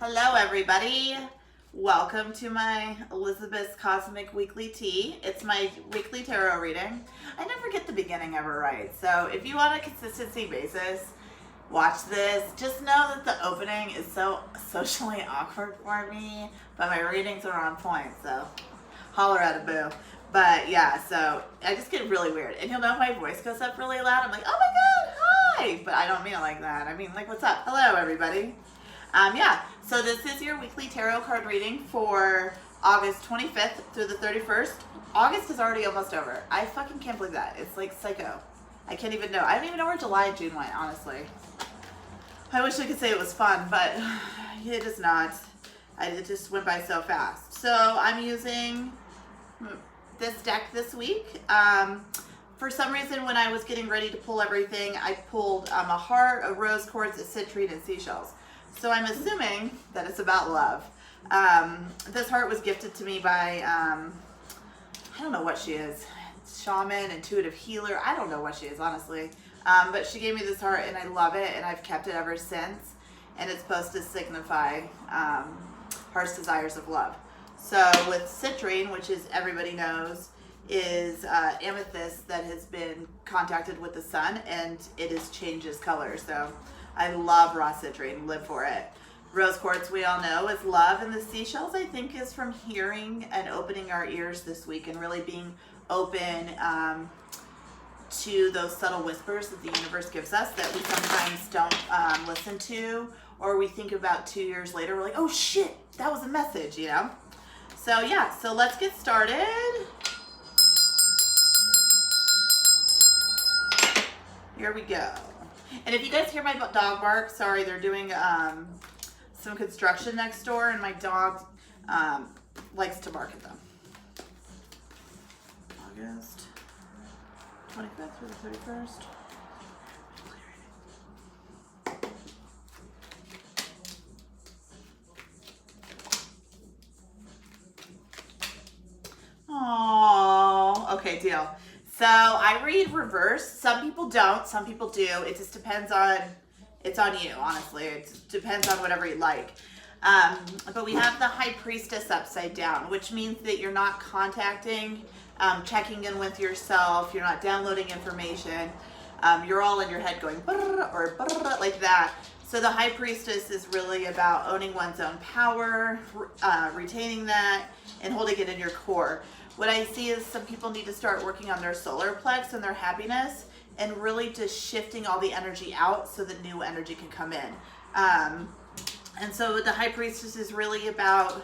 Hello, everybody. Welcome to my Elizabeth's Cosmic Weekly Tea. It's my weekly tarot reading. I never get the beginning ever right, so if you want a consistency basis, watch this. Just know that the opening is so socially awkward for me, but my readings are on point, so holler at a boo. But yeah, so I just get really weird. And you'll know my voice goes up really loud. I'm like, oh my god, hi! But I don't mean it like that. I mean, like, what's up? Hello, everybody. Yeah, so this is your weekly tarot card reading for August 25th through the 31st. August is already almost over. I fucking can't believe that. It's like psycho. I can't even know. I don't even know where July and June went, honestly. I wish I could say it was fun, but it is not. It just went by so fast. So I'm using this deck this week. For some reason, when I was getting ready to pull everything, I pulled a heart, a rose quartz, a citrine, and seashells. So I'm assuming that it's about love. This heart was gifted to me by, I don't know what she is. Shaman, intuitive healer. I don't know what she is, honestly. But she gave me this heart and I love it and I've kept it ever since. And it's supposed to signify heart's desires of love. So with citrine, which is everybody knows, is amethyst that has been contacted with the sun and it is changes color. So I love raw citrine, live for it. Rose quartz, we all know, is love, and the seashells, I think, is from hearing and opening our ears this week and really being open to those subtle whispers that the universe gives us that we sometimes don't listen to, or we think about 2 years later, we're like, oh shit, that was a message, you know? So yeah, so let's get started. Here we go. And if you guys hear my dog bark, sorry, they're doing some construction next door, and my dog likes to bark at them. August 25th through the 31st. Oh, okay, deal. So I read reverse. Some people don't, some people do. It just depends on, it's on you, honestly. It depends on whatever you like. But we have the High Priestess upside down, which means that you're not contacting, checking in with yourself. You're not downloading information. You're all in your head going or like that. So the High Priestess is really about owning one's own power, retaining that, and holding it in your core. What I see is some people need to start working on their solar plex and their happiness and really just shifting all the energy out so that new energy can come in. And so the High Priestess is really about,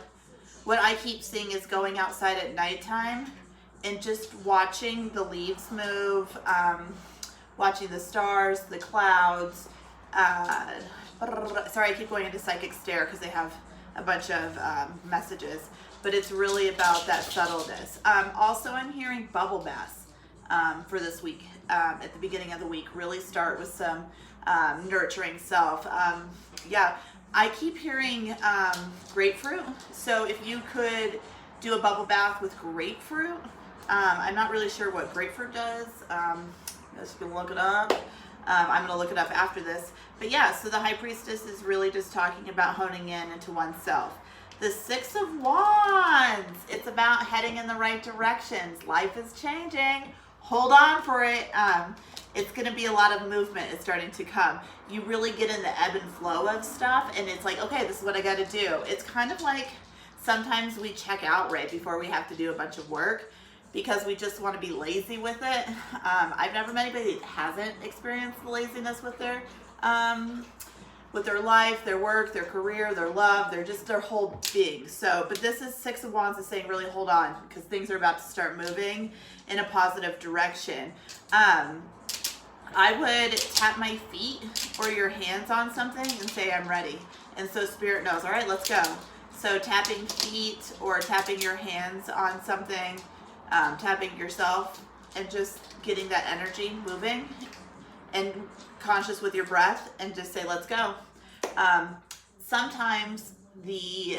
what I keep seeing is going outside at nighttime and just watching the leaves move, watching the stars, the clouds. Sorry, I keep going into psychic stare because they have a bunch of messages. But it's really about that subtleness. Also, I'm hearing bubble baths for this week. At the beginning of the week, really start with some nurturing self. Yeah, I keep hearing grapefruit. So if you could do a bubble bath with grapefruit, I'm not really sure what grapefruit does. You can look it up. I'm going to look it up after this. But yeah, so the High Priestess is really just talking about honing in into oneself. The Six of Wands, it's about heading in the right directions. Life is changing. Hold on for it. It's going to be a lot of movement is starting to come. You really get in the ebb and flow of stuff, and it's like, okay, this is what I got to do. It's kind of like sometimes we check out right before we have to do a bunch of work because we just want to be lazy with it. I've never met anybody that hasn't experienced the laziness with their life, their work, their career, their love, their whole being. So, but this is Six of Wands is saying really hold on because things are about to start moving in a positive direction. I would tap my feet or your hands on something and say I'm ready. And so Spirit knows, all right, let's go. So tapping feet or tapping your hands on something, tapping yourself and just getting that energy moving and conscious with your breath and just say, let's go. Sometimes the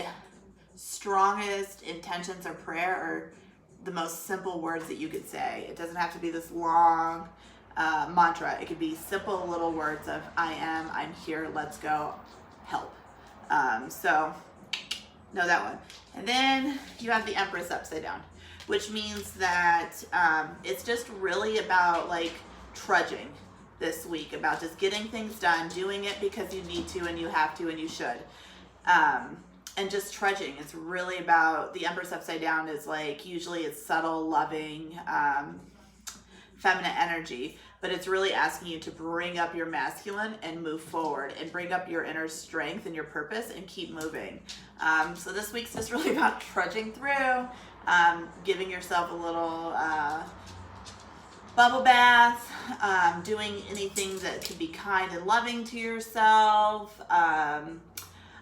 strongest intentions of prayer are the most simple words that you could say. It doesn't have to be this long mantra. It could be simple little words of I am, I'm here, let's go, help. So know that one. And then you have the Empress upside down, which means that it's just really about like trudging this week, about just getting things done, doing it because you need to and you have to and you should. And just trudging. It's really about, the Empress upside down is like, usually it's subtle, loving, feminine energy, but it's really asking you to bring up your masculine and move forward and bring up your inner strength and your purpose and keep moving. So this week's just really about trudging through, giving yourself a little bubble bath, doing anything that can be kind and loving to yourself.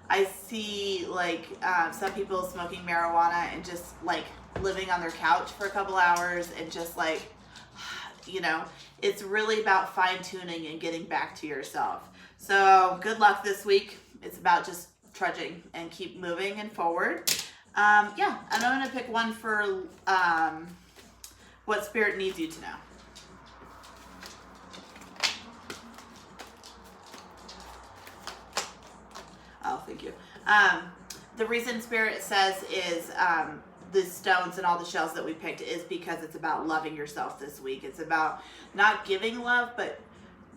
I see like some people smoking marijuana and just like living on their couch for a couple hours and just like, you know, it's really about fine-tuning and getting back to yourself. So good luck this week. It's about just trudging and keep moving and forward. Yeah, and I'm going to pick one for what Spirit needs you to know. Oh, thank you. The reason Spirit says is the stones and all the shells that we picked is because it's about loving yourself this week. It's about not giving love, but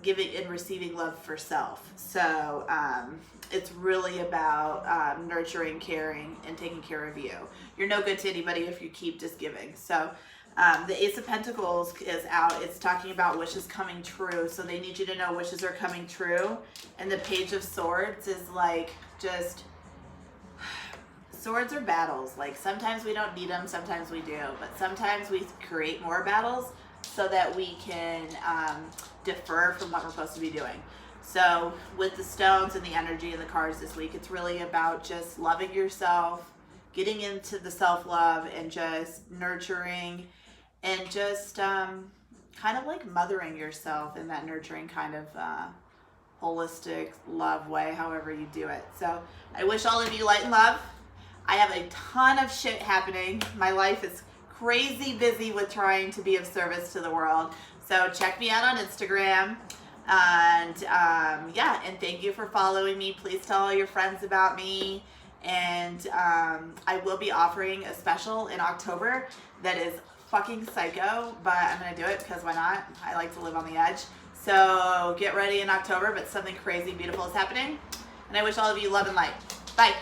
giving and receiving love for self. So it's really about nurturing, caring, and taking care of you. You're no good to anybody if you keep just giving. So the Ace of Pentacles is out. It's talking about wishes coming true. So they need you to know wishes are coming true. And the Page of Swords is like just... Swords are battles. Like sometimes we don't need them, sometimes we do, but sometimes we create more battles so that we can defer from what we're supposed to be doing. So with the stones and the energy and the cards this week, it's really about just loving yourself, getting into the self-love and just nurturing and just kind of like mothering yourself in that nurturing kind of holistic love way, however you do it. So I wish all of you light and love. I have a ton of shit happening. My life is crazy busy with trying to be of service to the world. So check me out on Instagram. And yeah, and thank you for following me. Please tell all your friends about me. And I will be offering a special in October that is fucking psycho, but I'm going to do it because why not? I like to live on the edge. So get ready in October, but something crazy beautiful is happening. And I wish all of you love and light. Bye.